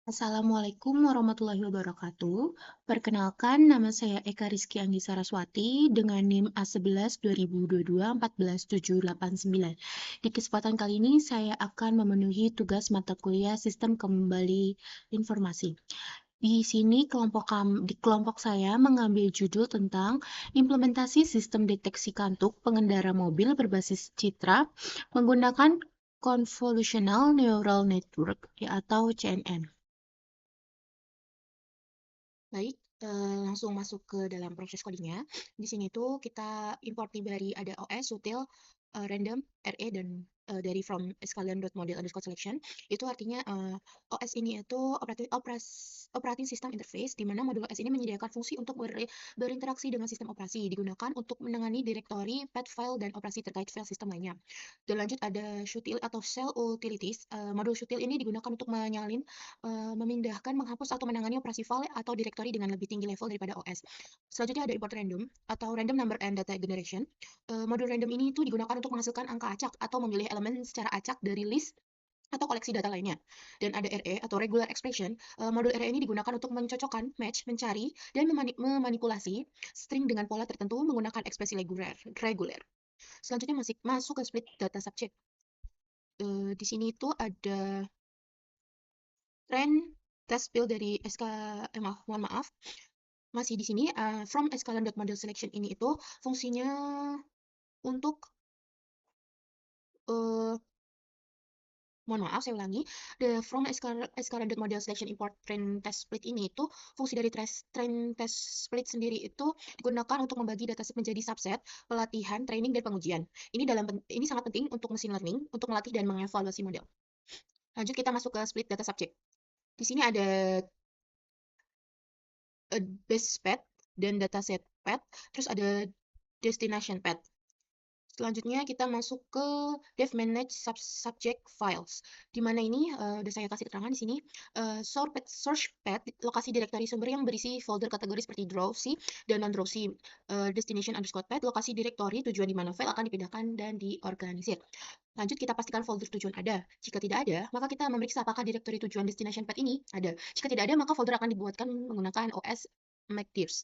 Assalamualaikum warahmatullahi wabarakatuh. Perkenalkan, nama saya Eka Rizky Anggi Saraswati dengan NIM A11 2022 14789. Di kesempatan kali ini saya akan memenuhi tugas mata kuliah Sistem Kembali Informasi. Di sini di kelompok saya mengambil judul tentang implementasi sistem deteksi kantuk pengendara mobil berbasis citra menggunakan Convolutional Neural Network atau CNN. Baik, langsung masuk ke dalam proses codingnya. Di sini tuh kita import library ada OS, util, random, RE, dan dari from scallion.model_selection. Itu artinya OS ini itu operating system interface, di mana modul OS ini menyediakan fungsi untuk berinteraksi dengan sistem operasi, digunakan untuk menangani direktori, path file, dan operasi terkait file sistem lainnya. Dan lanjut ada shutil atau shell utilities. Modul shutil ini digunakan untuk memindahkan, menghapus, atau menangani operasi file atau directory dengan lebih tinggi level daripada OS. Selanjutnya ada import random atau random number and data generation. Modul random ini itu digunakan untuk menghasilkan angka acak atau memilih elemen secara acak dari list atau koleksi data lainnya. Dan ada RE atau regular expression. Modul RE ini digunakan untuk mencocokkan, match, mencari, dan memanipulasi string dengan pola tertentu menggunakan ekspresi reguler. Selanjutnya masuk ke split data subject. Di sini itu ada trend test build dari mohon maaf, masih di sini, from scallion.model selection ini itu fungsinya untuk, uh, mohon maaf saya ulangi, from scallion.model selection import trend test split ini itu fungsi dari trend test split sendiri itu digunakan untuk membagi dataset menjadi subset, pelatihan, training, dan pengujian. Ini sangat penting untuk machine learning untuk melatih dan mengevaluasi model. Lanjut kita masuk ke split data subject. Di sini ada base path dan dataset path, terus ada destination path. Selanjutnya kita masuk ke dev manage subject files. Di mana ini udah saya kasih keterangan di sini, source path lokasi direktori sumber yang berisi folder kategori seperti drowsy dan non-drowsy. Destination underscore path lokasi direktori tujuan di mana file akan dipindahkan dan diorganisir. Lanjut kita pastikan folder tujuan ada. Jika tidak ada, maka kita memeriksa apakah direktori tujuan destination path ini ada. Jika tidak ada, maka folder akan dibuatkan menggunakan OS MacDirs.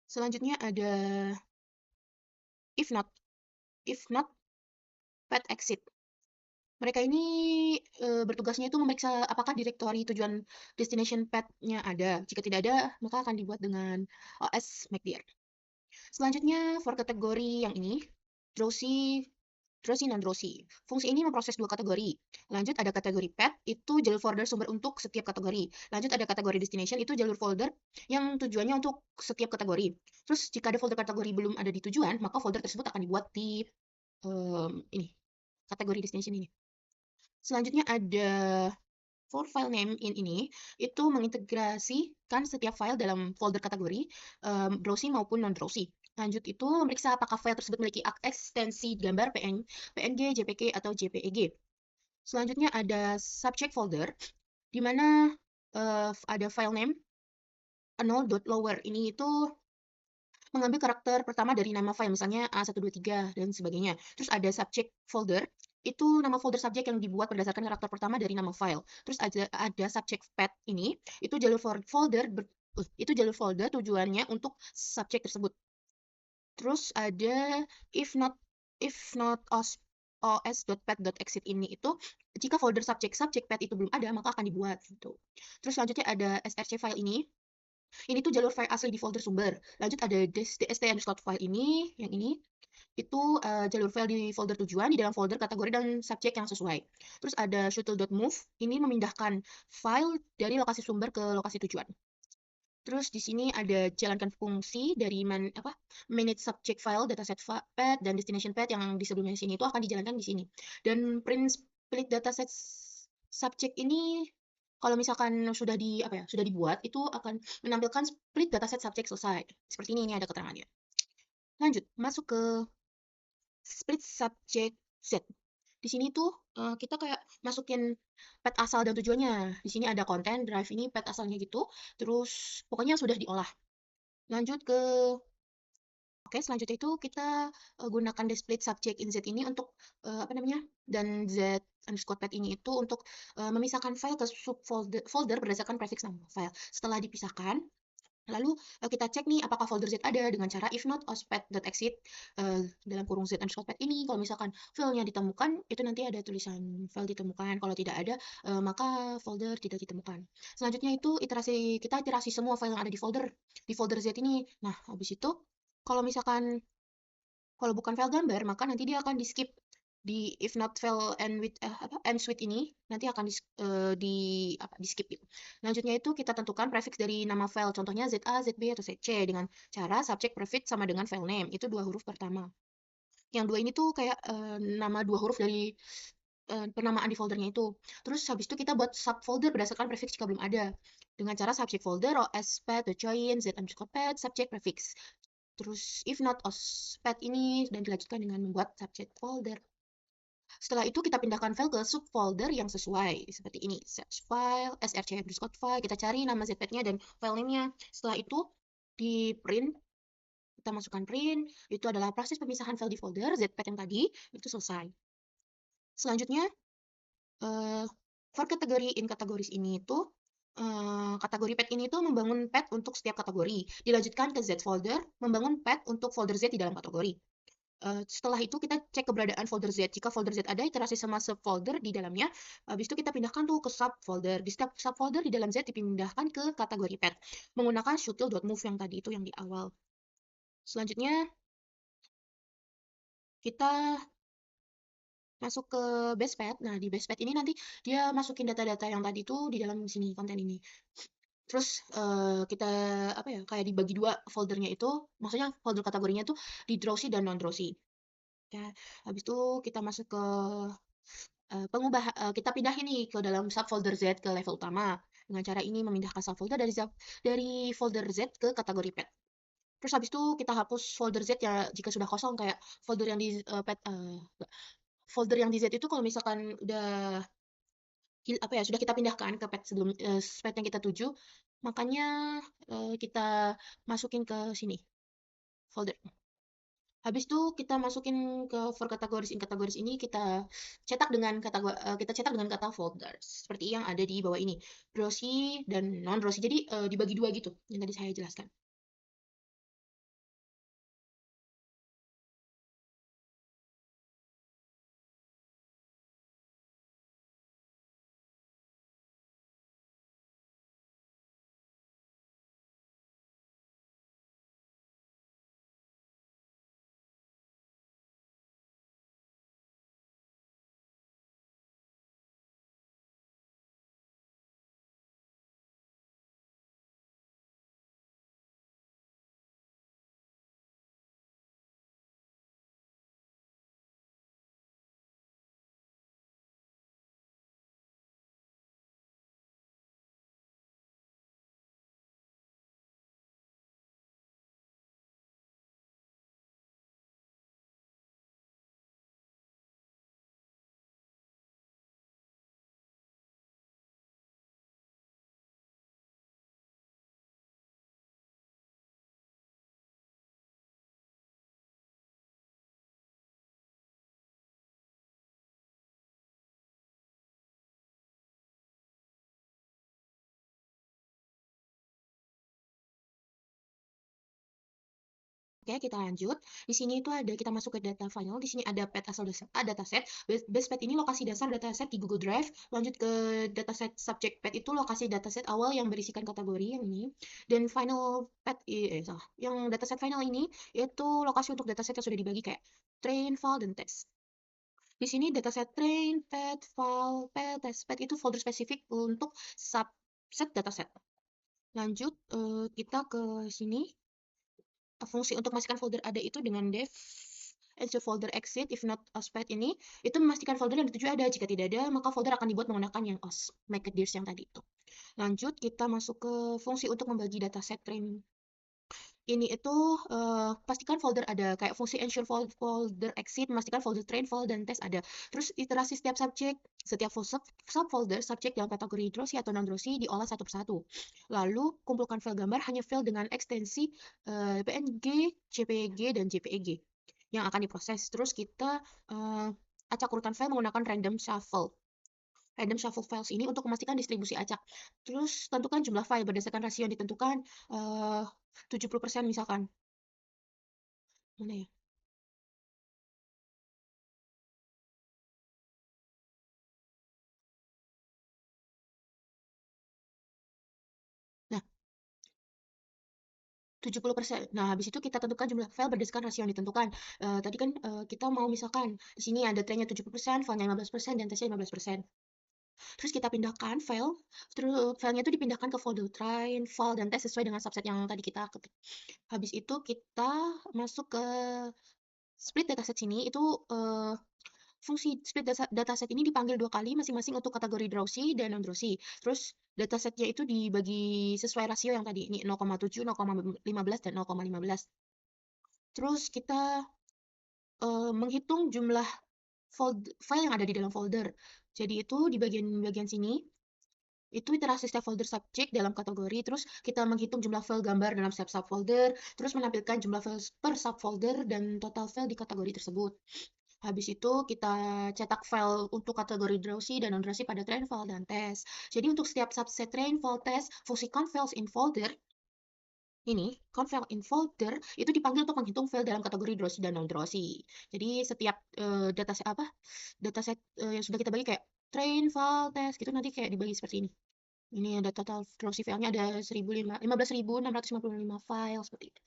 Selanjutnya ada if not, path exit. Mereka ini bertugasnya itu memeriksa apakah direktori tujuan destination path-nya ada. Jika tidak ada, maka akan dibuat dengan OS MacDir. Selanjutnya, for kategori yang ini, drowsy, non-drowsy. Fungsi ini memproses dua kategori. Lanjut ada kategori path, itu jalur folder sumber untuk setiap kategori. Lanjut ada kategori destination, itu jalur folder yang tujuannya untuk setiap kategori. Terus jika ada folder kategori belum ada di tujuan, maka folder tersebut akan dibuat di ini, kategori destination ini. Selanjutnya ada for file name in ini, itu mengintegrasikan setiap file dalam folder kategori, browsing maupun non-browsing. Lanjut itu memeriksa apakah file tersebut memiliki ekstensi gambar PNG, JPG, atau JPEG. Selanjutnya ada subject folder, di mana ada file name null.lower. Ini itu mengambil karakter pertama dari nama file, misalnya A123 dan sebagainya. Terus ada subject folder, itu nama folder subject yang dibuat berdasarkan karakter pertama dari nama file. Terus ada subject path ini, itu jalur folder tujuannya untuk subject tersebut. Terus ada if not os.path.exit ini itu jika folder subject path itu belum ada maka akan dibuat gitu. Terus selanjutnya ada src file ini tuh jalur file asli di folder sumber. Lanjut ada dst underscore file ini, yang ini, itu jalur file di folder tujuan, di dalam folder kategori dan subjek yang sesuai. Terus ada shuttle.move, ini memindahkan file dari lokasi sumber ke lokasi tujuan. Terus di sini ada jalankan fungsi dari manage subject file, dataset path, dan destination path yang di sebelumnya di sini itu akan dijalankan di sini. Dan print split dataset subject ini kalau misalkan sudah dibuat itu akan menampilkan split dataset subject selesai. Seperti ini ada keterangannya. Lanjut, masuk ke split subject set. Di sini tuh kita kayak masukin path asal dan tujuannya. Di sini ada konten, drive ini path asalnya gitu. Terus pokoknya sudah diolah. Lanjut ke Oke, selanjutnya itu kita gunakan split subject in Z ini untuk apa namanya, dan Z underscore pet ini itu untuk memisahkan file ke folder berdasarkan prefix nama file. Setelah dipisahkan, lalu kita cek nih apakah folder Z ada dengan cara if not ospet.exit dalam kurung Z underscore pet ini. Kalau misalkan filenya ditemukan, itu nanti ada tulisan file ditemukan. Kalau tidak ada, maka folder tidak ditemukan. Selanjutnya itu kita iterasi semua file yang ada di folder Z ini. Nah, habis itu kalau misalkan kalau bukan file gambar, maka nanti dia akan di-skip di if not file end with ini nanti akan di-skip gitu. Lanjutnya itu kita tentukan prefix dari nama file, contohnya ZA, ZB atau ZC dengan cara subject prefix sama dengan file name. Itu dua huruf pertama. Yang dua ini tuh kayak nama dua huruf dari penamaan di foldernya itu. Terus habis itu kita buat subfolder berdasarkan prefix jika belum ada. Dengan cara subject folder, os, pet, join, z underscore pet, subject prefix. Terus if not ospet ini dan dilanjutkan dengan membuat subject folder. Setelah itu kita pindahkan file ke subfolder yang sesuai seperti ini. Search file, src underscore file, kita cari nama zpet-nya dan file name-nya. Setelah itu di print, kita masukkan print, itu adalah proses pemisahan file di folder zpet yang tadi, itu selesai. Selanjutnya, for kategori in kategoris ini itu kategori pet ini tuh membangun pet untuk setiap kategori. Dilanjutkan ke Z folder, membangun pet untuk folder Z di dalam kategori. Setelah itu kita cek keberadaan folder Z. Jika folder Z ada, iterasi sama subfolder di dalamnya. Habis itu kita pindahkan tuh ke subfolder. Di setiap subfolder di dalam Z dipindahkan ke kategori pet. Menggunakan shutil.move yang tadi itu yang di awal. Selanjutnya, kita masuk ke basepad. Nah, di basepad ini nanti dia masukin data-data yang tadi tuh di dalam sini, konten ini. Terus kita apa ya, kayak dibagi dua foldernya itu, maksudnya folder kategorinya tuh di Drowsy dan non-Drowsy. Ya, habis itu kita masuk ke kita pindah ini ke dalam subfolder Z ke level utama. Dengan cara ini memindahkan subfolder dari folder Z ke kategori pet. Terus habis itu kita hapus folder Z ya jika sudah kosong, kayak folder yang di folder yang di Z itu kalau misalkan udah apa ya sudah kita pindahkan ke pet sebelum pet yang kita tuju, makanya kita masukin ke sini folder. Habis itu kita masukin ke for kategoris in kategoris ini kita cetak dengan kata folders seperti yang ada di bawah ini, Drowsy dan non Drowsy. Jadi dibagi dua gitu yang tadi saya jelaskan. Oke, kita lanjut. Di sini itu ada kita masuk ke data file. Di sini ada pet asal dataset. Base pet ini lokasi dasar dataset di Google Drive. Lanjut ke dataset subject pet itu lokasi dataset awal yang berisikan kategori yang ini. Dan final pet salah. Yang dataset final ini itu lokasi untuk dataset yang sudah dibagi kayak train, file, dan test. Di sini dataset train, pet, file, pet, test, pet itu folder spesifik untuk subset dataset. Lanjut, kita ke sini. Fungsi untuk memastikan folder ada itu dengan def ensure folder exit if not ospet ini itu memastikan folder yang dituju ada. Jika tidak ada, maka folder akan dibuat menggunakan yang os make yang tadi itu. Lanjut, kita masuk ke fungsi untuk membagi dataset training. Ini itu pastikan folder ada, kayak fungsi ensure folder exit, memastikan folder train, file, dan test ada. Terus iterasi setiap subjek, setiap subfolder subjek dalam kategori Drosi atau non-Drosi diolah satu persatu. Lalu kumpulkan file gambar hanya file dengan ekstensi PNG, JPG, dan JPEG yang akan diproses. Terus kita acak urutan file menggunakan random shuffle. Random shuffle files ini untuk memastikan distribusi acak. Terus tentukan jumlah file berdasarkan rasio yang ditentukan 70% misalkan. Mana ya? Nah, 70%. Nah, habis itu kita tentukan jumlah file berdasarkan rasio yang ditentukan. Tadi kan kita mau misalkan di sini ada trainnya 70%, filenya 15%, dan tesnya 15%. Terus kita pindahkan file, terus filenya itu dipindahkan ke folder train, file, dan test sesuai dengan subset yang tadi kita ketik. Habis itu kita masuk ke split dataset sini, itu fungsi split dataset ini dipanggil 2 kali masing-masing untuk kategori Drowsy dan non-Drowsy. Terus datasetnya itu dibagi sesuai rasio yang tadi, ini 0,7, 0,15, dan 0,15. Terus kita menghitung jumlah file yang ada di dalam folder. Jadi itu di bagian sini, itu iterasi setiap folder subjek dalam kategori, terus kita menghitung jumlah file gambar dalam setiap subfolder, terus menampilkan jumlah file per subfolder dan total file di kategori tersebut. Habis itu kita cetak file untuk kategori Drowsy dan non-Drowsy pada train file dan test. Jadi untuk setiap subset train file test, fungsi count files in folder ini, count file in folder itu dipanggil untuk menghitung file dalam kategori Drowsy dan non-Drowsy. Jadi setiap dataset yang sudah kita bagi kayak train file test gitu nanti kayak dibagi seperti ini. Ini ada total Drowsy filenya ada 15.655 file seperti itu.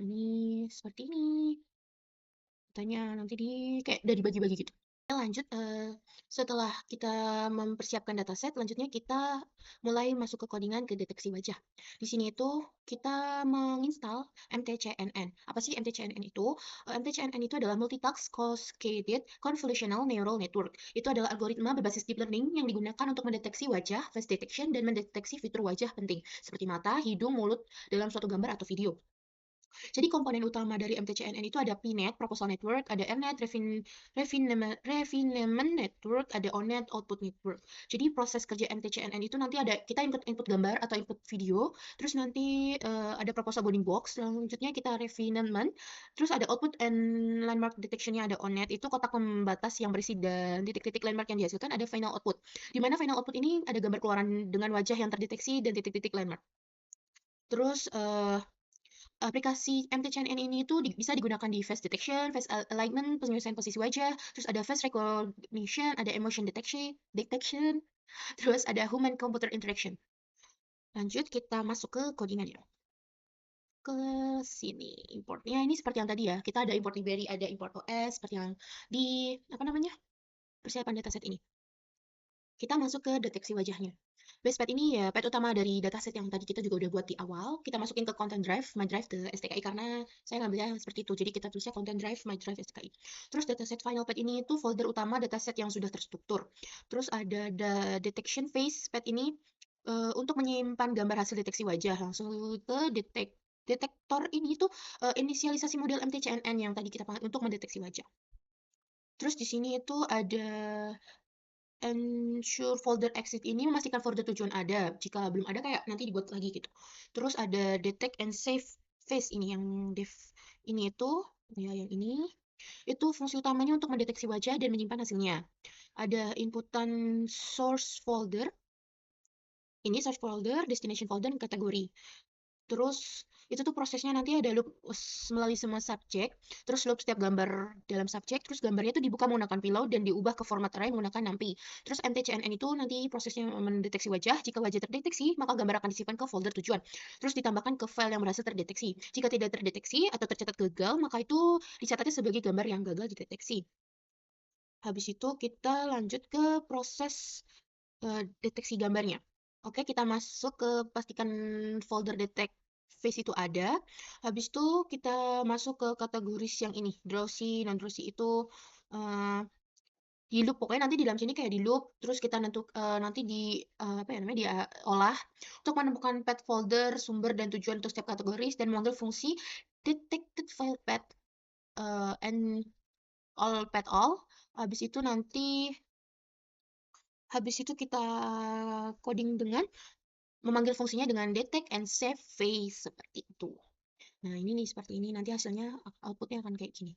Ini seperti ini. Katanya nanti kayak udah dibagi-bagi gitu. Lanjut, setelah kita mempersiapkan dataset, selanjutnya kita mulai masuk ke codingan ke deteksi wajah. Di sini itu kita menginstal MTCNN. Apa sih MTCNN itu? MTCNN itu adalah Multitask Cascaded Convolutional Neural Network. Itu adalah algoritma berbasis deep learning yang digunakan untuk mendeteksi wajah, face detection, dan mendeteksi fitur wajah penting, seperti mata, hidung, mulut, dalam suatu gambar atau video. Jadi komponen utama dari MTCNN itu ada PNet, Proposal Network, ada MNet, Refinement Network, ada ONNet, Output Network. Jadi proses kerja MTCNN itu nanti ada kita input gambar atau input video, terus nanti ada proposal bounding box, selanjutnya kita refinement, terus ada output and landmark detection-nya ada ONNet, itu kotak pembatas yang berisi dan titik-titik landmark yang dihasilkan, ada final output. Di mana final output ini ada gambar keluaran dengan wajah yang terdeteksi dan titik-titik landmark. Terus aplikasi MTCNN ini tuh bisa digunakan di face detection, face alignment, penyelesaian posisi wajah, terus ada face recognition, ada emotion detection, terus ada human computer interaction. Lanjut kita masuk ke codingannya. Ke sini importnya ini seperti yang tadi ya. Kita ada import library, ada import OS seperti yang di apa namanya? Persiapan dataset ini. Kita masuk ke deteksi wajahnya. Base path ini ya path utama dari dataset yang tadi kita juga udah buat di awal. Kita masukin ke content drive, my drive ke STKI karena saya ngambilnya seperti itu. Jadi kita tulisnya content drive, my drive STKI. Terus dataset final path ini itu folder utama dataset yang sudah terstruktur. Terus ada detection phase path ini untuk menyimpan gambar hasil deteksi wajah. Langsung ke detektor ini tuh inisialisasi model MTCNN yang tadi kita pakai untuk mendeteksi wajah. Terus di sini itu ada ensure folder exit ini memastikan folder tujuan ada. Jika belum ada kayak nanti dibuat lagi gitu. Terus ada detect and save face ini yang dev ini itu ya yang ini itu fungsi utamanya untuk mendeteksi wajah dan menyimpan hasilnya. Ada inputan source folder. Ini source folder, destination folder, dan kategori. Terus itu tuh prosesnya nanti ada loop melalui semua subjek, terus loop setiap gambar dalam subjek, terus gambarnya itu dibuka menggunakan pillow dan diubah ke format array menggunakan numpy. Terus MTCNN itu nanti prosesnya mendeteksi wajah, jika wajah terdeteksi, maka gambar akan disimpan ke folder tujuan. Terus ditambahkan ke file yang berhasil terdeteksi. Jika tidak terdeteksi atau tercatat gagal, maka itu dicatatnya sebagai gambar yang gagal dideteksi. Habis itu kita lanjut ke proses deteksi gambarnya. Oke, kita masuk ke pastikan folder detect face itu ada. Habis itu kita masuk ke kategori yang ini, drowsy, non-drowsy itu di loop, pokoknya nanti di dalam sini kayak di loop, terus kita nanti apa ya namanya, diolah untuk menemukan path folder, sumber, dan tujuan untuk setiap kategori, dan memanggil fungsi detected file path and all. Habis itu kita coding dengan memanggil fungsinya dengan detect and save face seperti itu. Nah, ini nih seperti ini. Nanti hasilnya outputnya akan kayak gini.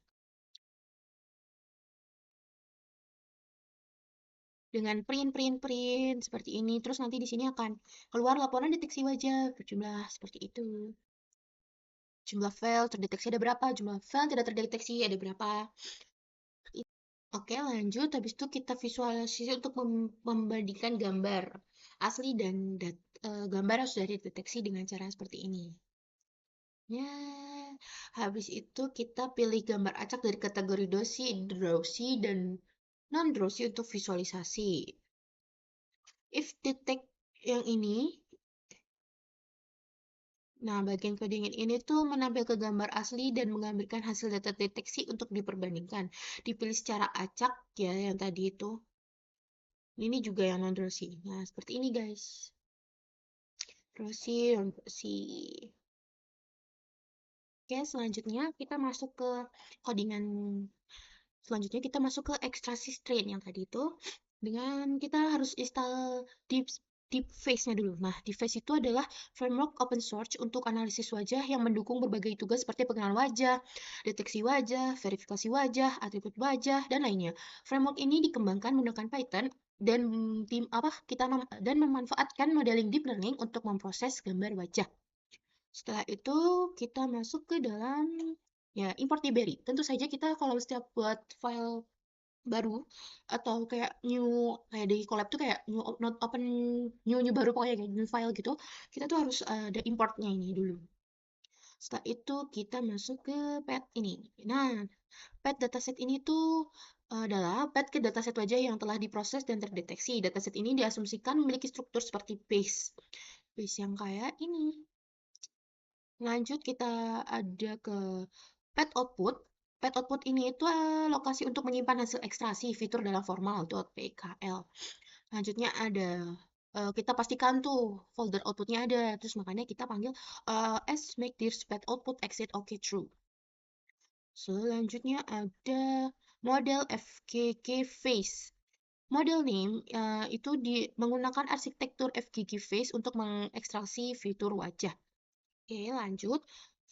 Dengan print seperti ini. Terus nanti di sini akan keluar laporan deteksi wajah berjumlah seperti itu. Jumlah file terdeteksi ada berapa, jumlah file tidak terdeteksi ada berapa. Oke, lanjut. Habis itu kita visualisasi untuk membandingkan gambar asli dan gambar yang sudah dideteksi dengan cara seperti ini. Ya, habis itu kita pilih gambar acak dari kategori drowsy, dan non-drowsy untuk visualisasi. If detect yang ini, nah bagian coding ini tuh menampilkan gambar asli dan mengambilkan hasil data deteksi untuk diperbandingkan. Dipilih secara acak ya yang tadi itu. Ini juga yang non-drowsy. Nah, seperti ini guys. Drowsy, non-drowsy. Oke, selanjutnya kita masuk ke codingan. Selanjutnya kita masuk ke ekstraksi strain yang tadi itu. Dengan kita harus install Deep Face-nya dulu. Nah, Deep Face itu adalah framework open source untuk analisis wajah yang mendukung berbagai tugas seperti pengenalan wajah, deteksi wajah, verifikasi wajah, atribut wajah, dan lainnya. Framework ini dikembangkan menggunakan Python dan dan memanfaatkan modeling deep learning untuk memproses gambar wajah. Setelah itu kita masuk ke dalam ya import library. Tentu saja kita kalau setiap buat file baru atau kayak kayak di collab tuh kayak not open new baru, pokoknya kayak new file gitu, kita tuh harus ada importnya ini dulu. Setelah itu kita masuk ke pet ini. Nah, pet dataset ini tuh adalah pet ke dataset wajah yang telah diproses dan terdeteksi. Dataset ini diasumsikan memiliki struktur seperti base yang kayak ini. Lanjut kita ada ke pet output. Pet output ini itu lokasi untuk menyimpan hasil ekstraksi fitur dalam formal.pkl. Lanjutnya ada kita pastikan tuh folder outputnya ada. Terus makanya kita panggil as make this pet output exit okay true. Selanjutnya ada model FGG face. Model name itu menggunakan arsitektur FGG face untuk mengekstraksi fitur wajah. Oke, lanjut.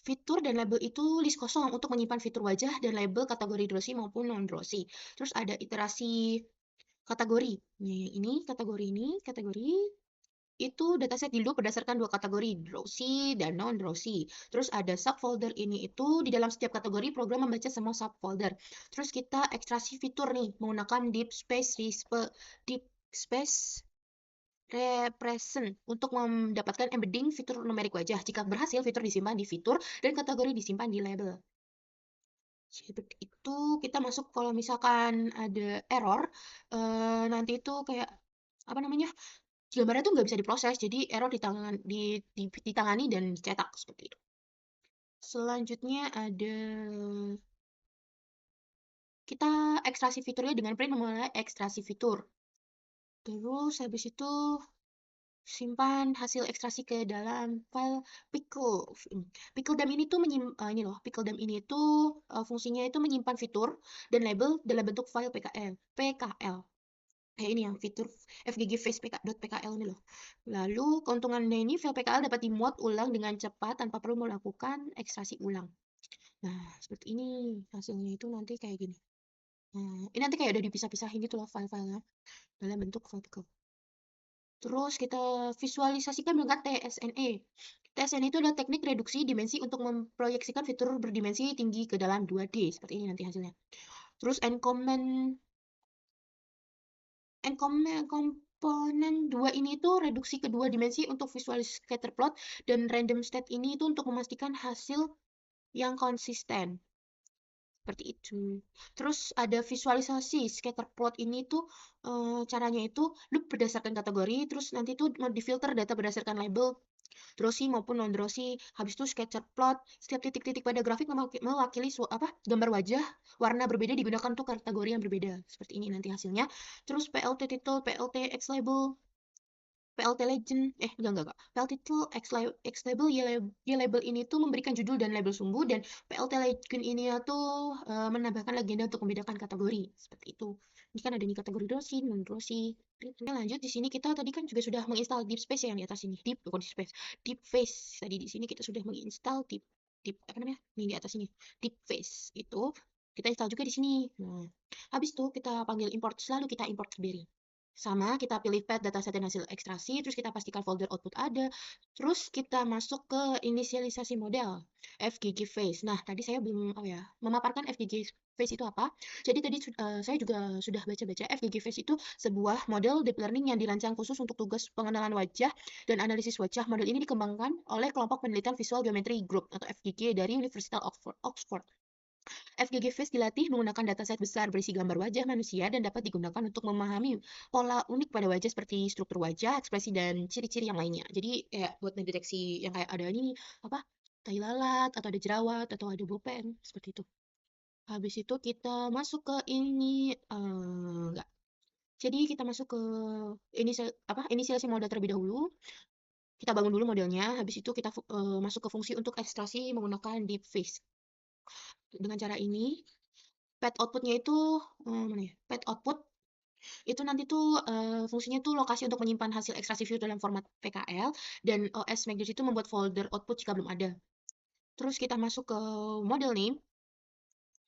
Fitur dan label itu list kosong untuk menyimpan fitur wajah dan label kategori drowsy maupun non-drowsy. Terus ada iterasi kategori. Ini kategori itu dataset di loop berdasarkan dua kategori, drowsy dan non-drowsy. Terus ada subfolder ini itu di dalam setiap kategori program membaca semua subfolder. Terus kita ekstraksi fitur nih menggunakan deep space represent untuk mendapatkan embedding fitur numerik wajah. Jika berhasil, fitur disimpan di fitur dan kategori disimpan di label. Seperti itu. Kita masuk kalau misalkan ada error, nanti itu kayak apa namanya, gambarnya tuh nggak bisa diproses, jadi error ditangani dan dicetak seperti itu. Selanjutnya ada kita ekstraksi fiturnya dengan print memulai ekstraksi fitur. Terus habis itu simpan hasil ekstraksi ke dalam file pickle. Pickledam ini tuh ini loh, pickledam ini tuh fungsinya itu menyimpan fitur dan label dalam bentuk file PKL. Kayak ini yang fitur FGG face .pkl ini loh. Lalu keuntungannya ini file PKL dapat dimuat ulang dengan cepat tanpa perlu melakukan ekstraksi ulang. Nah, seperti ini hasilnya itu nanti kayak gini. Nah, ini nanti kayak udah dipisah-pisahin gitu loh file-filenya dalam bentuk file pickle. Terus kita visualisasikan dengan TSNE. TSNE itu adalah teknik reduksi dimensi untuk memproyeksikan fitur berdimensi tinggi ke dalam 2D. Seperti ini nanti hasilnya. Terus komponen 2 ini itu reduksi kedua dimensi untuk visualis scatterplot, dan random state ini itu untuk memastikan hasil yang konsisten. Seperti itu. Terus ada visualisasi scatterplot ini tuh caranya itu loop berdasarkan kategori, terus nanti tuh mau difilter data berdasarkan label Drossy maupun non-drossy. Habis itu scatter plot, setiap titik-titik pada grafik mewakili gambar wajah warna berbeda digunakan untuk kategori yang berbeda. Seperti ini nanti hasilnya. Terus PLT title, PLT X label, PLT Legend, enggak. PLT Title, X Label, Y Label ini tuh memberikan judul dan label sumbu, dan PLT Legend ini ya tuh menambahkan legenda untuk membedakan kategori. Seperti itu. Ini kan ada nih kategori Drossy, non-Drossy. Oke, lanjut. Di sini kita tadi kan juga sudah menginstal Deep Space ya, yang di atas ini. Bukan Deep Space. Deep Face. Tadi di sini kita sudah menginstal apa namanya? Ini di atas ini. Deep Face. Itu kita install juga di sini. Nah, habis itu kita panggil import, selalu kita import Berry. Sama, kita pilih path dataset dan hasil ekstraksi, terus kita pastikan folder output ada, terus kita masuk ke inisialisasi model, FGG Face. Nah, tadi saya belum memaparkan FGG Face itu apa. Jadi tadi saya juga sudah baca-baca, FGG Face itu sebuah model deep learning yang dirancang khusus untuk tugas pengenalan wajah dan analisis wajah. Model ini dikembangkan oleh kelompok penelitian Visual Geometry Group atau FGG dari Universitas Oxford. FGG Face dilatih menggunakan dataset besar berisi gambar wajah manusia dan dapat digunakan untuk memahami pola unik pada wajah seperti struktur wajah, ekspresi, dan ciri-ciri yang lainnya. Jadi kayak buat mendeteksi yang kayak ada ini apa tai lalat atau ada jerawat atau ada bolpen seperti itu. Habis itu kita masuk ke ini enggak. Jadi kita masuk ke inisiasi model terlebih dahulu. Kita bangun dulu modelnya, habis itu kita masuk ke fungsi untuk ekstraksi menggunakan deep face. Dengan cara ini pad output-nya itu mana ya? Pad output itu nanti tuh fungsinya tuh lokasi untuk menyimpan hasil ekstraksi view dalam format PKL, dan OS Magnitude itu membuat folder output jika belum ada. Terus kita masuk ke model name,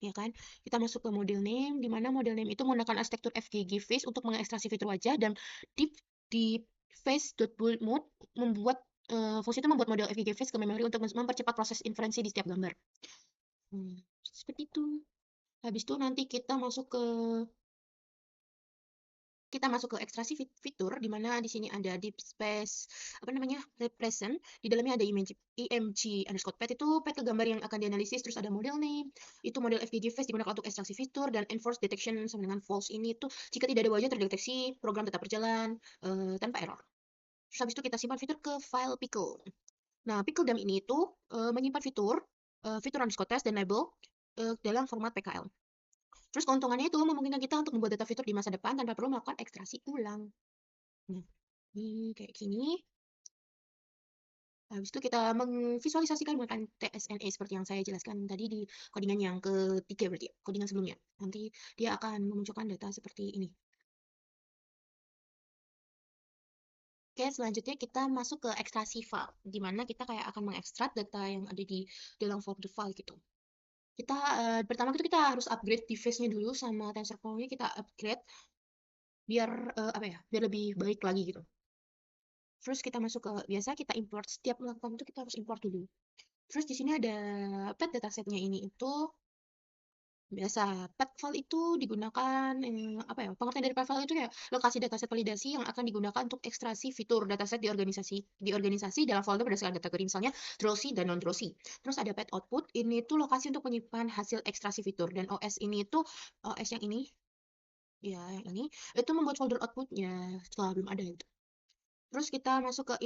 ya kan? Kita masuk ke model name, di mana model name itu menggunakan arsitektur FGG face untuk mengekstraksi fitur wajah, dan di face.build mode membuat fungsi itu membuat model FGG face ke memori untuk mempercepat proses inferensi di setiap gambar. Seperti itu. Habis itu nanti kita masuk ke ekstraksi fitur, di mana di sini ada deep space apa namanya represent, di dalamnya ada img underscore pet, itu pet ke gambar yang akan dianalisis, terus ada model name, itu model FGG face digunakan untuk ekstraksi fitur, dan enforce detection sama dengan false ini tuh jika tidak ada wajah terdeteksi, program tetap berjalan tanpa error. Terus habis itu kita simpan fitur ke file pickle. Nah, pickle dam ini itu menyimpan fitur underscore test dan label dalam format PKL. Terus keuntungannya itu memungkinkan kita untuk membuat data fitur di masa depan tanpa perlu melakukan ekstraksi ulang. Nah, ini kayak gini. Habis itu kita memvisualisasikan menggunakan TSNA seperti yang saya jelaskan tadi di codingan yang ketiga berarti ya, codingan sebelumnya. Nanti dia akan memunculkan data seperti ini. Oke, selanjutnya kita masuk ke ekstraksi file, di mana kita kayak akan mengekstrak data yang ada di dalam folder file gitu. Kita pertama kita harus upgrade device-nya dulu sama TensorFlow-nya, kita upgrade biar biar lebih baik lagi gitu. Terus kita masuk ke biasa kita import, setiap melakukan itu kita harus import dulu. Terus di sini ada pet datasetnya ini itu biasa pet file itu digunakan pengertian dari pet file itu kayak lokasi dataset validasi yang akan digunakan untuk ekstraksi fitur dataset di organisasi dalam folder berdasarkan kategori, misalnya Drossy dan non Drossy. Terus ada pet output, ini tuh lokasi untuk menyimpan hasil ekstraksi fitur, dan OS ini tuh OS yang ini ya yang ini itu membuat folder outputnya setelah belum ada itu. Terus kita masuk ke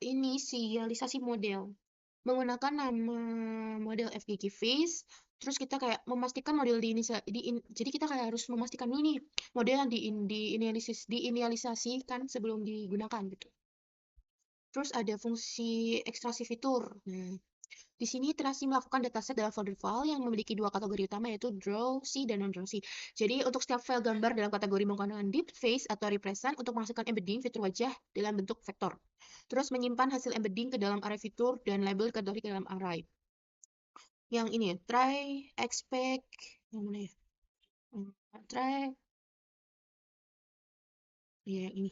inisialisasi model. Menggunakan nama model FGG Face, terus kita kayak memastikan model jadi kita kayak harus memastikan dulu nih model yang diinisialisasikan sebelum digunakan gitu. Terus ada fungsi ekstraksi fitur. Nah, di sini iterasi melakukan dataset dalam folder file yang memiliki dua kategori utama, yaitu Drossy dan non-Drossy. Jadi untuk setiap file gambar dalam kategori menggunakan deep face atau represent untuk menghasilkan embedding fitur wajah dalam bentuk vektor. Terus menyimpan hasil embedding ke dalam array fitur dan label kategori ke dalam array. Yang ini ya, try, expect, yang mana ya? Try, ya yang ini.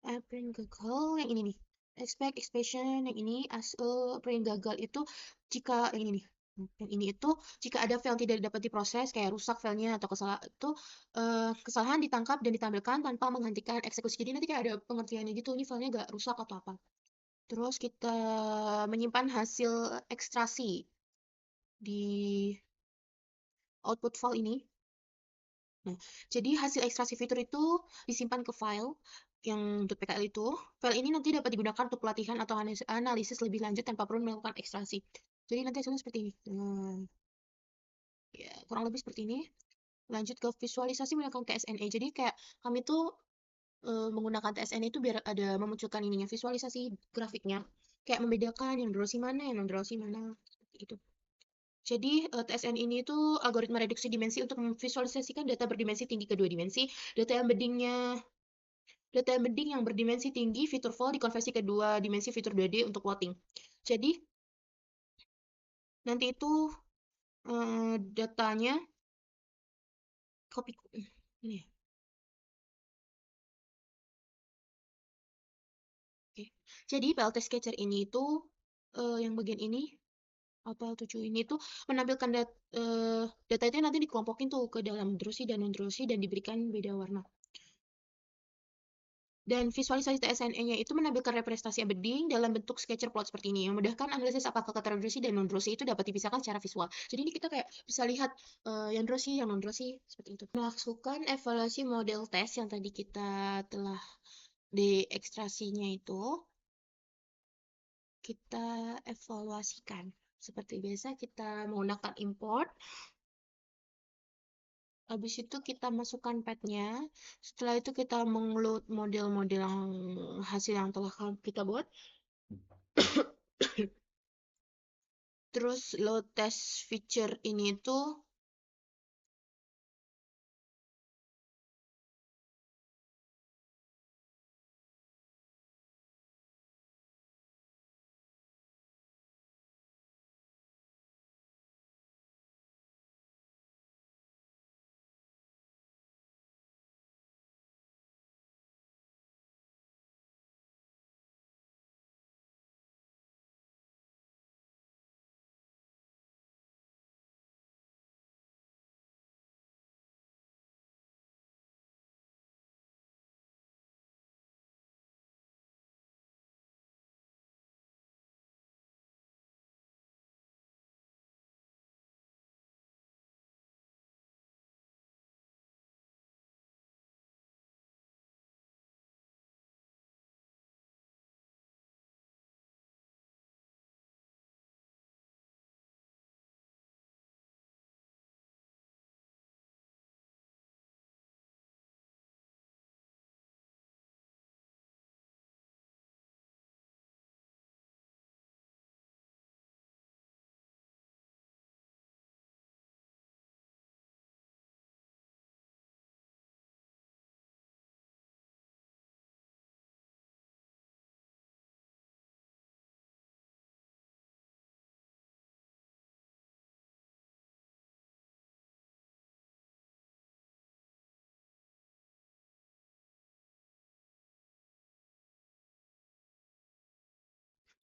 Apa yang gagal? Yang ini nih. Expect, expression, yang ini. Apa yang gagal itu jika yang ini nih. Yang ini itu jika ada file yang tidak dapat diproses, kayak rusak filenya atau kesalahan ditangkap dan ditampilkan tanpa menghentikan eksekusi. Jadi nanti kayak ada pengertiannya gitu, ini filenya nggak rusak atau apa. Terus kita menyimpan hasil ekstraksi di output file ini. Nah, jadi hasil ekstraksi fitur itu disimpan ke file. yang .pkl itu, file ini nanti dapat digunakan untuk pelatihan atau analisis lebih lanjut tanpa perlu melakukan ekstraksi. Jadi nanti hasilnya seperti ini. Ya, kurang lebih seperti ini. Lanjut ke visualisasi menggunakan TSNE. Jadi kayak kami tuh menggunakan TSNE itu biar ada memunculkan ininya visualisasi grafiknya. Kayak membedakan yang durasi mana, yang non durasi mana, seperti itu. Jadi TSN ini itu algoritma reduksi dimensi untuk memvisualisasikan data berdimensi tinggi ke dua dimensi. Data yang embedding yang berdimensi tinggi fitur full dikonversi ke dua dimensi fitur 2D untuk plotting. Jadi nanti itu datanya copy ini ya. Oke. Jadi PLT Sketcher ini itu yang bagian ini apel 7 ini tuh menampilkan data itu nanti dikelompokin tuh ke dalam drusi dan non drusi dan diberikan beda warna. Dan visualisasi TSNE-nya itu menampilkan representasi embedding dalam bentuk sketcher plot seperti ini, yang memudahkan analisis apakah kata drusi dan non drusi itu dapat dipisahkan secara visual. Jadi ini kita kayak bisa lihat yang drusi, yang non drusi, seperti itu. Masukkan evaluasi model tes yang tadi kita telah diekstrasinya itu, kita evaluasikan. Seperti biasa kita menggunakan import. Habis itu kita masukkan pad-nya. Setelah itu kita mengload model-model yang hasil yang telah kita buat. Terus load test feature ini itu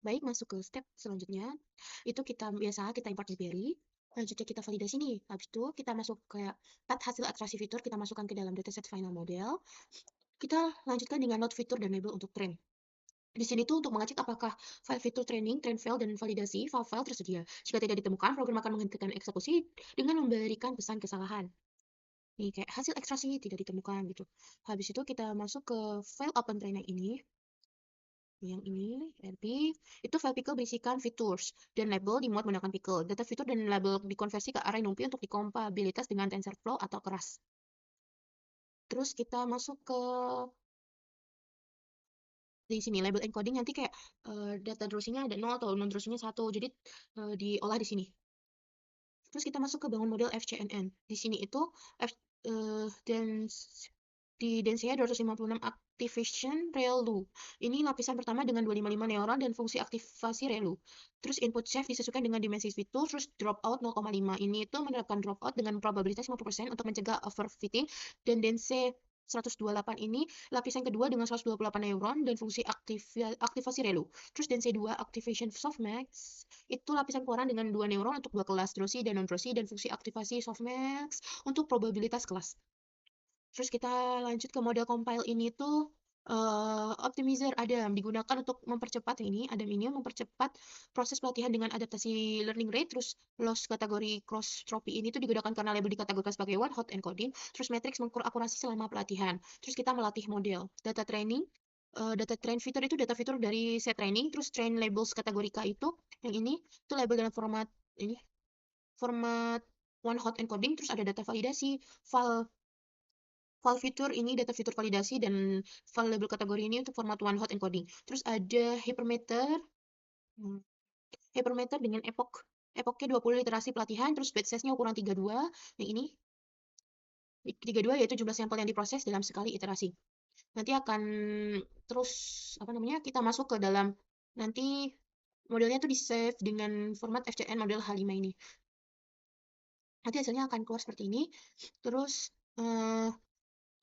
baik masuk ke step selanjutnya. Itu kita import library. Lanjutnya kita validasi nih. Habis itu kita masuk kayak pad hasil ekstraksi fitur kita masukkan ke dalam dataset final model. Kita lanjutkan dengan note fitur dan label untuk train. Di sini tuh untuk mengecek apakah file fitur training, train file, dan validasi file-file tersedia. Jika tidak ditemukan, program akan menghentikan eksekusi dengan memberikan pesan kesalahan. Nih, kayak hasil ekstraksi tidak ditemukan gitu. Habis itu kita masuk ke file open train yang ini, RP, itu file pickle berisikan features dan label dimuat menggunakan pickle. Data fitur dan label dikonversi ke array NumPy untuk dikompabilitas dengan TensorFlow atau keras. Terus kita masuk ke di sini label encoding nanti kayak data drusinya ada 0 atau non drusinya 1. Jadi diolah di sini. Terus kita masuk ke bangun model FCNN. Di sini itu dan di density 256 activation ReLU. Ini lapisan pertama dengan 255 neuron dan fungsi aktivasi ReLU. Terus input chef disesuaikan dengan dimensi fitur, terus dropout 0,5. Ini itu menerapkan dropout dengan probabilitas 50% untuk mencegah overfitting, dan density 128 ini lapisan kedua dengan 128 neuron dan fungsi aktivasi ReLU. Terus density 2 activation softmax itu lapisan keluaran dengan 2 neuron untuk 2 kelas drusi dan non drusi dan fungsi aktivasi softmax untuk probabilitas kelas. Terus kita lanjut ke model compile ini tuh Optimizer Adam digunakan untuk mempercepat Adam ini mempercepat proses pelatihan dengan adaptasi learning rate, terus loss kategori cross trophy ini tuh digunakan karena label dikategorikan sebagai one hot encoding, terus matrix mengukur akurasi selama pelatihan. Terus kita melatih model. Data training, data train fitur itu data fitur dari set training, terus train labels kategori K itu yang ini itu label dalam format one hot encoding, terus ada data validasi, file file fitur ini data fitur validasi dan file label kategori ini untuk format one hot encoding. Terus ada hypermeter, hmm, hypermeter dengan epochnya 20 literasi pelatihan, terus batch size-nya ukuran 32, yang ini 32 yaitu jumlah sampel yang diproses dalam sekali iterasi. Nanti akan terus apa namanya kita masuk ke dalam nanti modelnya tuh di save dengan format FCN model H5 ini. Nanti hasilnya akan keluar seperti ini. Terus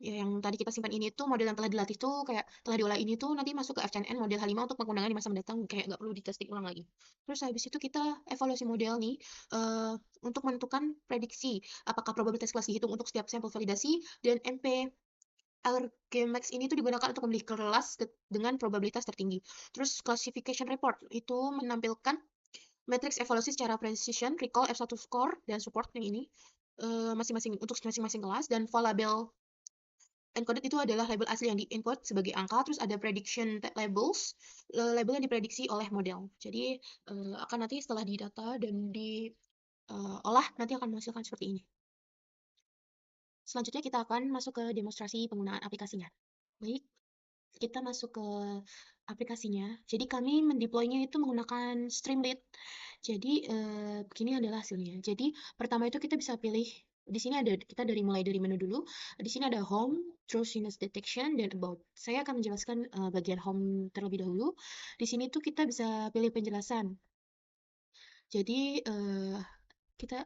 ya, yang tadi kita simpan ini tuh model yang telah dilatih tuh kayak telah diolah ini tuh nanti masuk ke FCNN model H5 untuk penggunaan di masa mendatang kayak nggak perlu di testing ulang lagi. Terus habis itu kita evaluasi model nih untuk menentukan prediksi apakah probabilitas kelas dihitung untuk setiap sampel validasi dan MP Argmax ini tuh digunakan untuk memilih kelas dengan probabilitas tertinggi. Terus classification report itu menampilkan matriks evaluasi secara precision, recall, F1 score, dan support yang ini masing-masing untuk masing-masing kelas dan label encoded itu adalah label asli yang di-encode sebagai angka, terus ada prediction labels, label yang diprediksi oleh model. Jadi akan nanti setelah didata dan diolah nanti akan menghasilkan seperti ini. Selanjutnya kita akan masuk ke demonstrasi penggunaan aplikasinya. Baik, kita masuk ke aplikasinya. Jadi kami mendeploynya itu menggunakan Streamlit. Jadi begini adalah hasilnya. Jadi pertama itu kita bisa pilih di sini ada kita mulai dari menu dulu. Di sini ada home, terus Sinus detection dan about. Saya akan menjelaskan bagian home terlebih dahulu. Di sini tuh kita bisa pilih penjelasan. Jadi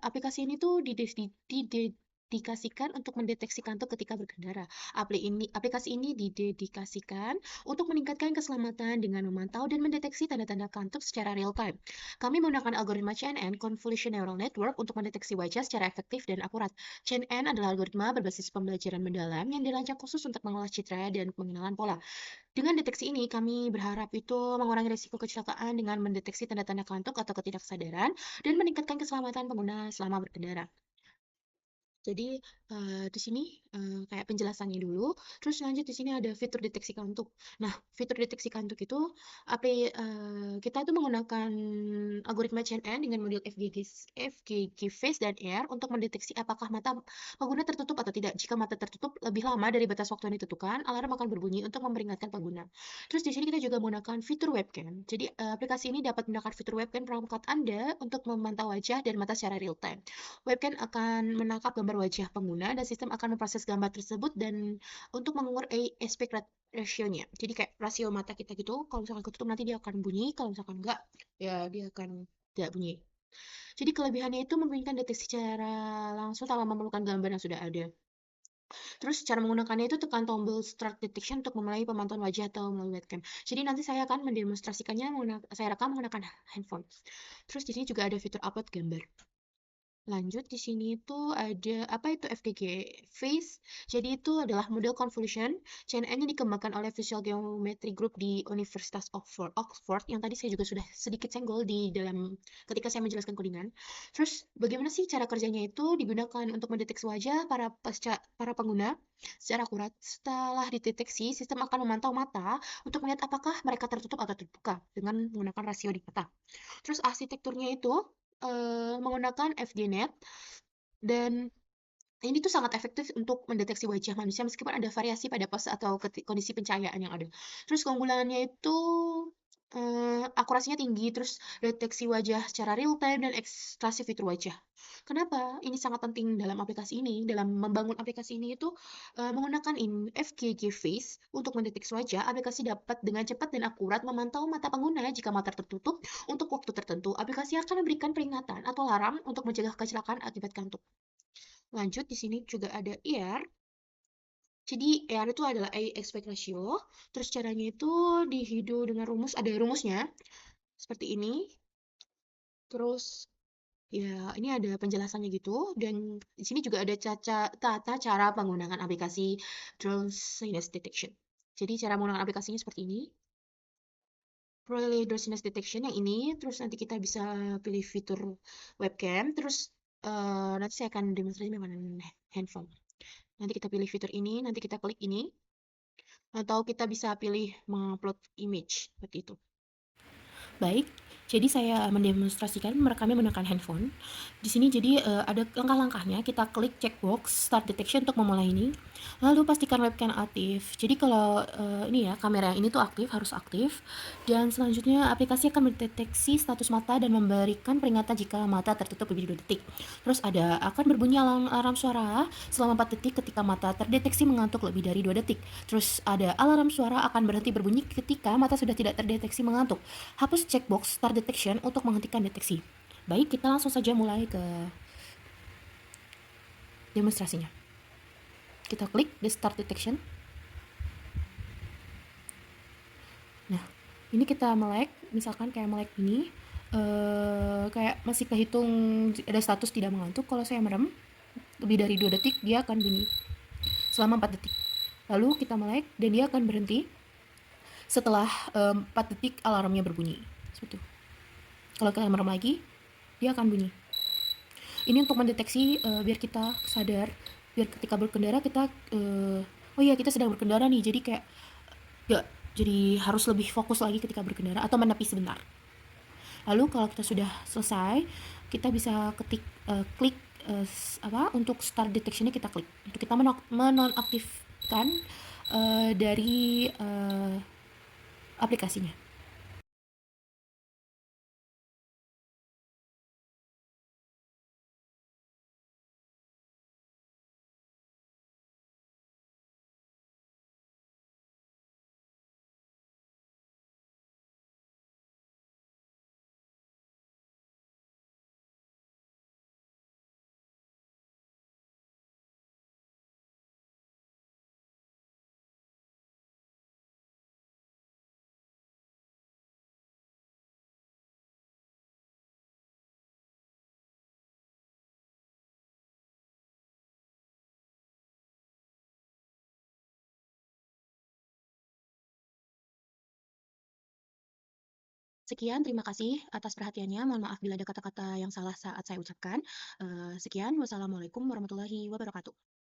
aplikasi ini tuh didedikasikan untuk mendeteksi kantuk ketika berkendara. Aplikasi ini didedikasikan untuk meningkatkan keselamatan dengan memantau dan mendeteksi tanda-tanda kantuk secara real time. Kami menggunakan algoritma CNN Convolution Neural Network untuk mendeteksi wajah secara efektif dan akurat. CNN adalah algoritma berbasis pembelajaran mendalam yang dirancang khusus untuk mengolah citra dan pengenalan pola. Dengan deteksi ini, kami berharap itu mengurangi risiko kecelakaan dengan mendeteksi tanda-tanda kantuk atau ketidaksadaran dan meningkatkan keselamatan pengguna selama berkendara. Jadi di sini kayak penjelasannya dulu, terus lanjut di sini ada fitur deteksi kantuk. Nah, fitur deteksi kantuk itu kita itu menggunakan algoritma CNN dengan model FGG Face dan Air untuk mendeteksi apakah mata pengguna tertutup atau tidak. Jika mata tertutup lebih lama dari batas waktu yang ditentukan, alarm akan berbunyi untuk memperingatkan pengguna. Terus di sini kita juga menggunakan fitur webcam. Jadi aplikasi ini dapat menggunakan fitur webcam perangkat Anda untuk memantau wajah dan mata secara real time. Webcam akan menangkap gambar wajah pengguna dan sistem akan memproses gambar tersebut dan untuk mengukur aspect ratio-nya. Jadi kayak rasio mata kita gitu, kalau misalkan ketutup nanti dia akan bunyi, kalau misalkan enggak, ya dia akan tidak bunyi. Jadi kelebihannya itu memungkinkan deteksi secara langsung tanpa memerlukan gambar yang sudah ada. Terus cara menggunakannya itu tekan tombol start detection untuk memulai pemantauan wajah atau melalui webcam. Jadi nanti saya akan mendemonstrasikannya saya rekam menggunakan handphone. Terus di sini juga ada fitur upload gambar. Lanjut di sini itu ada apa itu FGG Face. Jadi itu adalah model convolution CNN yang dikembangkan oleh Visual Geometry Group di Universitas Oxford yang tadi saya juga sudah sedikit senggol di dalam ketika saya menjelaskan codingan. Terus bagaimana sih cara kerjanya itu digunakan untuk mendeteksi wajah para pengguna secara akurat. Setelah dideteksi, sistem akan memantau mata untuk melihat apakah mereka tertutup atau terbuka dengan menggunakan rasio di mata. Terus arsitekturnya itu menggunakan FGNet dan ini tuh sangat efektif untuk mendeteksi wajah manusia meskipun ada variasi pada pose atau kondisi pencahayaan yang ada. Terus keunggulannya itu akurasinya tinggi, terus deteksi wajah secara real time dan ekstraksi fitur wajah. Kenapa ini sangat penting dalam aplikasi ini? Dalam membangun aplikasi ini itu menggunakan FGG Face untuk mendeteksi wajah, aplikasi dapat dengan cepat dan akurat memantau mata pengguna jika mata tertutup untuk waktu tertentu. Aplikasi akan memberikan peringatan atau alarm untuk mencegah kecelakaan akibat kantuk. Lanjut, di sini juga ada ER. Jadi ER itu adalah aspect ratio. Terus caranya itu dihidu dengan rumus, ada rumusnya seperti ini. Terus ya ini ada penjelasannya gitu dan di sini juga ada tata cara penggunaan aplikasi drone sinus detection. Jadi cara menggunakan aplikasinya seperti ini. Early Drowsiness Detection yang ini, terus nanti kita bisa pilih fitur webcam, terus nanti saya akan demonstrasi menggunakan handphone. Nanti kita pilih fitur ini, nanti kita klik ini, atau kita bisa pilih mengupload image, seperti itu. Baik, jadi saya mendemonstrasikan merekamnya menggunakan handphone. Di sini jadi ada langkah-langkahnya, kita klik checkbox start detection untuk memulai ini. Lalu pastikan webcam aktif. Jadi kalau ini ya, kamera yang ini tuh aktif, harus aktif. Dan selanjutnya aplikasi akan mendeteksi status mata dan memberikan peringatan jika mata tertutup lebih dari 2 detik. Terus akan berbunyi alarm suara selama 4 detik ketika mata terdeteksi mengantuk lebih dari 2 detik. Terus ada alarm suara akan berhenti berbunyi ketika mata sudah tidak terdeteksi mengantuk. Hapus checkbox start detection untuk menghentikan deteksi. Baik, kita langsung saja mulai ke demonstrasinya. Kita klik the start detection. Nah, ini kita melek, misalkan kayak melek ini, kayak masih kehitung ada status tidak mengantuk. Kalau saya merem lebih dari 2 detik, dia akan bunyi selama 4 detik. Lalu kita melek dan dia akan berhenti setelah 4 detik alarmnya berbunyi. Seperti itu. Kalau kita merem lagi, dia akan bunyi. Ini untuk mendeteksi biar kita sadar, biar ketika berkendara kita oh iya kita sedang berkendara nih, jadi kayak ya jadi harus lebih fokus lagi ketika berkendara atau menepi sebentar. Lalu kalau kita sudah selesai, kita bisa klik untuk start detectionnya kita klik untuk kita menonaktifkan dari aplikasinya. Sekian, terima kasih atas perhatiannya. Mohon maaf bila ada kata-kata yang salah saat saya ucapkan. Sekian, wassalamualaikum warahmatullahi wabarakatuh.